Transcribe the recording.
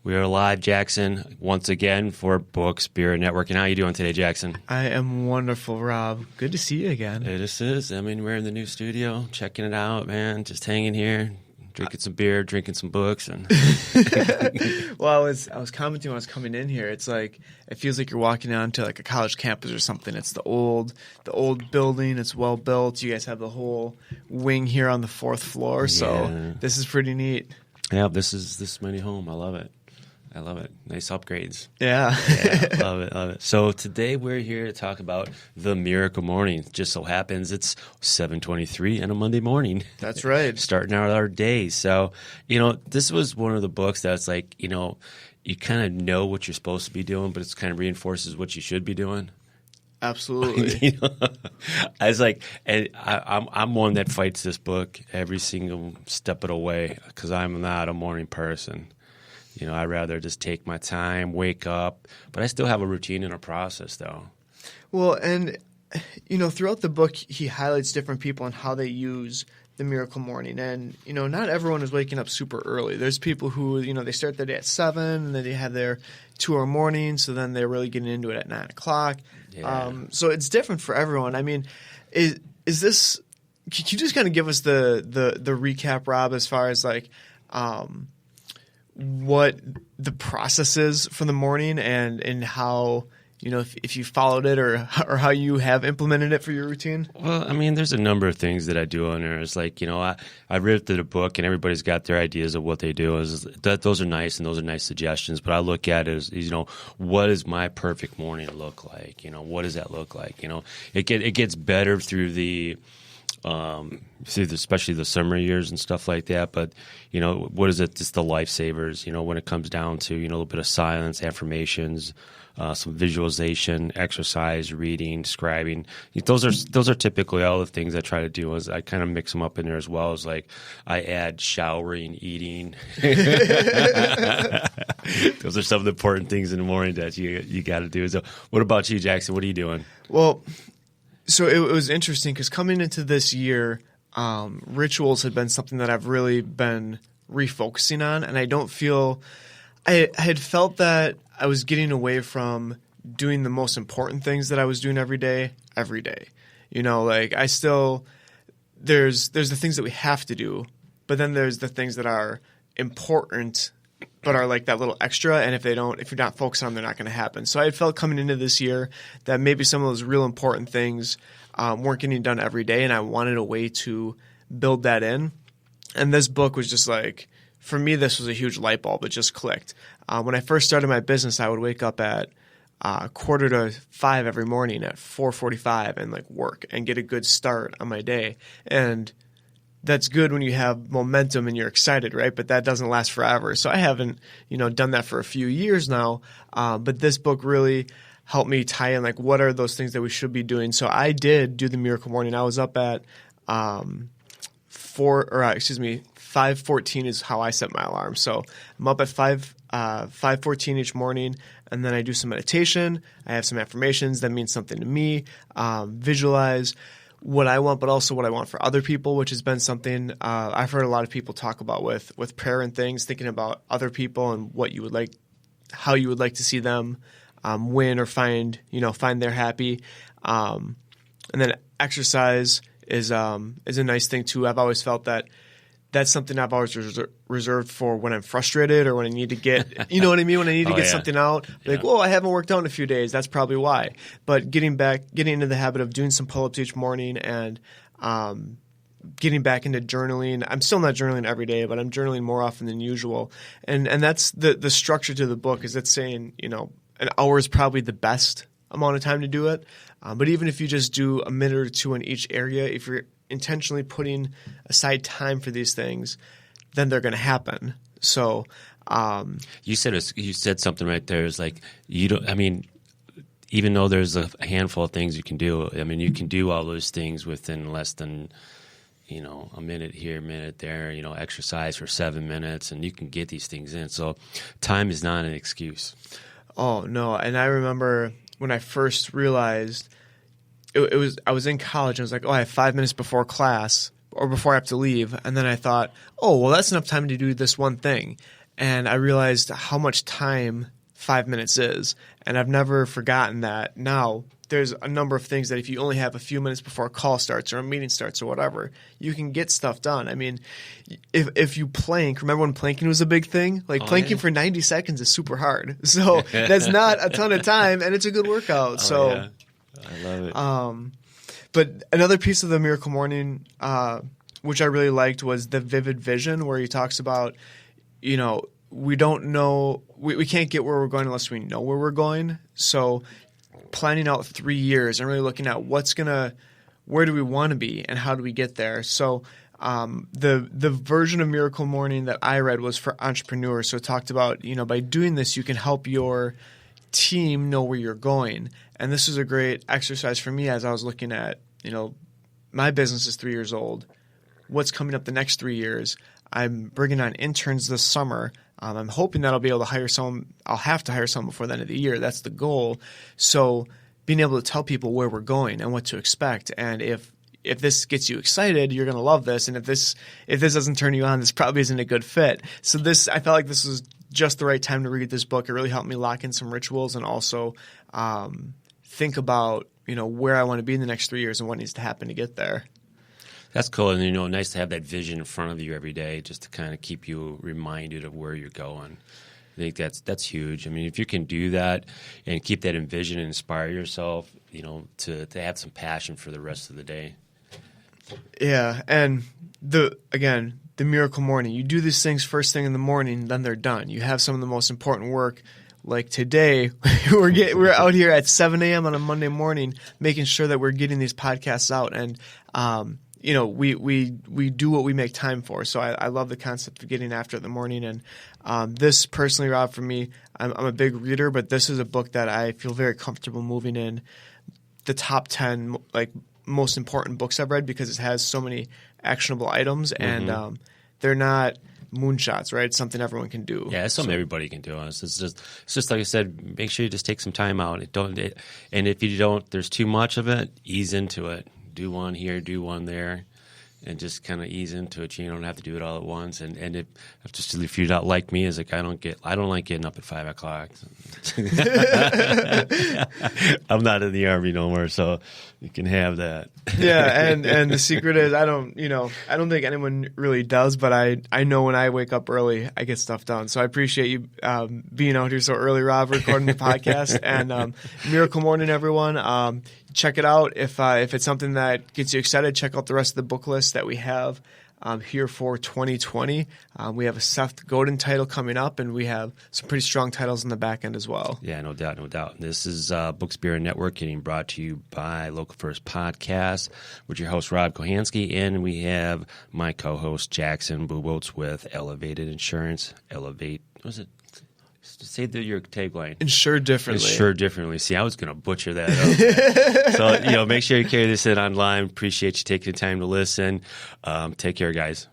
We are live, Jackson, once again for Books, Beer, and Networking. How are you doing today, Jackson? I am wonderful, Rob. Good to see you again. This is. I mean, we're in the new studio, checking it out, man. Just hanging here, drinking some beer, drinking some books, and Well, I was commenting when I was coming in here. It's like it feels like you're walking onto like a college campus or something. It's the old building. It's well built. You guys have the whole wing here on the fourth floor, so this is pretty neat. Yeah, this is my new home. I love it. Nice upgrades. Yeah. Love it. So today we're here to talk about the miracle morning. Just so happens it's 7:23 on a Monday morning. That's right. Starting out our day. So, this was one of the books that's like, you kind of know what you're supposed to be doing, but it kind of reinforces what you should be doing. Absolutely. I was like, and I'm one that fights this book every single step of the way because I'm not a morning person. I'd rather just take my time, wake up, but I still have a routine and a process, though. Well, and, throughout the book, he highlights different people and how they use the miracle morning. And, not everyone is waking up super early. There's people who, they start their day at 7, and then they have their 2-hour morning, so then they're really getting into it at 9 o'clock. Yeah. So it's different for everyone. I mean, is this – can you just kind of give us the recap, Rob, as far as like what the process is for the morning and how – if you followed it or how you have implemented it for your routine? Well, I mean, there's a number of things that I do on there. It's like, I read through the book and everybody's got their ideas of what they do. Those are nice and those are nice suggestions. But I look at it as, what does my perfect morning look like? What does that look like? It gets better through the especially the summer years and stuff like that. But, what is it? Just the lifesavers, when it comes down to, a little bit of silence, affirmations, some visualization, exercise, reading, scribing. Those are typically all the things I try to do. Is I kind of mix them up in there as well as like I add showering, eating. Those are some of the important things in the morning that you got to do. So, what about you, Jackson? What are you doing? Well, so it was interesting because coming into this year, rituals had been something that I've really been refocusing on, and I don't feel I had felt that I was getting away from doing the most important things that I was doing every day. Like I still there's the things that we have to do, but then there's the things that are important but are like that little extra, and if you're not focused on them, they're not going to happen. So I had felt coming into this year that maybe some of those real important things weren't getting done every day, and I wanted a way to build that in. And this book was just like, for me, this was a huge light bulb. It just clicked. When I first started my business, I would wake up at 4:45 every morning at 4:45 and like work and get a good start on my day. And that's good when you have momentum and you're excited, right? But that doesn't last forever. So I haven't, done that for a few years now. But this book really helped me tie in like what are those things that we should be doing. So I did do the miracle morning. I was up at 5:14 is how I set my alarm. So I'm up at 5:14 each morning, and then I do some meditation. I have some affirmations that mean something to me. Visualize what I want, but also what I want for other people, which has been something I've heard a lot of people talk about with prayer and things, thinking about other people and what you would like, how you would like to see them win or find they're happy. And then exercise is a nice thing too. I've always felt that that's something I've always reserved for when I'm frustrated or when I need to get, you know what I mean? When I need to get something out, like, whoa, I haven't worked out in a few days. That's probably why. But getting into the habit of doing some pull-ups each morning and getting back into journaling. I'm still not journaling every day, but I'm journaling more often than usual. And that's the structure to the book is it's saying, an hour is probably the best amount of time to do it. But even if you just do a minute or two in each area, if you're intentionally putting aside time for these things, then they're going to happen. So you said something right there. It's like even though there's a handful of things you can do, you can do all those things within less than a minute here, a minute there, exercise for 7 minutes, and you can get these things in. So time is not an excuse. Oh, no. And I remember when I first realized I was in college and I was like, I have 5 minutes before class or before I have to leave. And then I thought, well, that's enough time to do this one thing. and I realized how much time 5 minutes is. And I've never forgotten that. Now, there's a number of things that if you only have a few minutes before a call starts or a meeting starts or whatever, you can get stuff done. I mean, if you plank, remember when planking was a big thing? Like planking for 90 seconds is super hard. So that's not a ton of time, and it's a good workout. Yeah. I love it. But another piece of the Miracle Morning, which I really liked, was the vivid vision, where he talks about, we don't know, we can't get where we're going unless we know where we're going. So planning out 3 years and really looking at where do we want to be and how do we get there. So the version of Miracle Morning that I read was for entrepreneurs. So it talked about, by doing this, you can help your team know where you're going. And this is a great exercise for me as I was looking at, my business is 3 years old. What's coming up the next 3 years? I'm bringing on interns this summer. I'm hoping that I'll be able to hire some. I'll have to hire some before the end of the year. That's the goal. So being able to tell people where we're going and what to expect, and if this gets you excited, you're going to love this. And if this doesn't turn you on, this probably isn't a good fit. So I felt like this was just the right time to read this book. It really helped me lock in some rituals and also think about where I want to be in the next 3 years and what needs to happen to get there. That's cool, and nice to have that vision in front of you every day, just to kind of keep you reminded of where you're going. I think that's huge. I mean, if you can do that and keep that in vision and inspire yourself, to have some passion for the rest of the day. Yeah, and the Miracle Morning. You do these things first thing in the morning, then they're done. You have some of the most important work. Like today, we're out here at 7 a.m. on a Monday morning, making sure that we're getting these podcasts out, and we do what we make time for. So I love the concept of getting after it in the morning. And this personally, Rob, for me, I'm a big reader, but this is a book that I feel very comfortable moving in the top 10 most important books I've read, because it has so many actionable items, and they're not moonshots, right? It's something everyone can do. Yeah, it's something everybody can do. It's just like I said, make sure you just take some time out. And if you don't, there's too much of it, ease into it. Do one here, do one there, and just kind of ease into it. You don't have to do it all at once. And if you're not like me, I don't like getting up at 5 o'clock. I'm not in the Army no more, so you can have that. Yeah, and the secret is I don't think anyone really does, but I know when I wake up early, I get stuff done. So I appreciate you being out here so early, Rob, recording the podcast. And Miracle Morning, everyone. Check it out. If it's something that gets you excited, check out the rest of the book list that we have here for 2020. We have a Seth Godin title coming up, and we have some pretty strong titles in the back end as well. Yeah, no doubt. This is Book Spirit Network getting brought to you by Local First Podcast with your host, Rob Kohansky, and we have my co-host, Jackson Buboats with Elevated Insurance. Say your tagline. Insure differently. Insure differently. See, I was going to butcher that up. So, make sure you carry this in online. Appreciate you taking the time to listen. Take care, guys.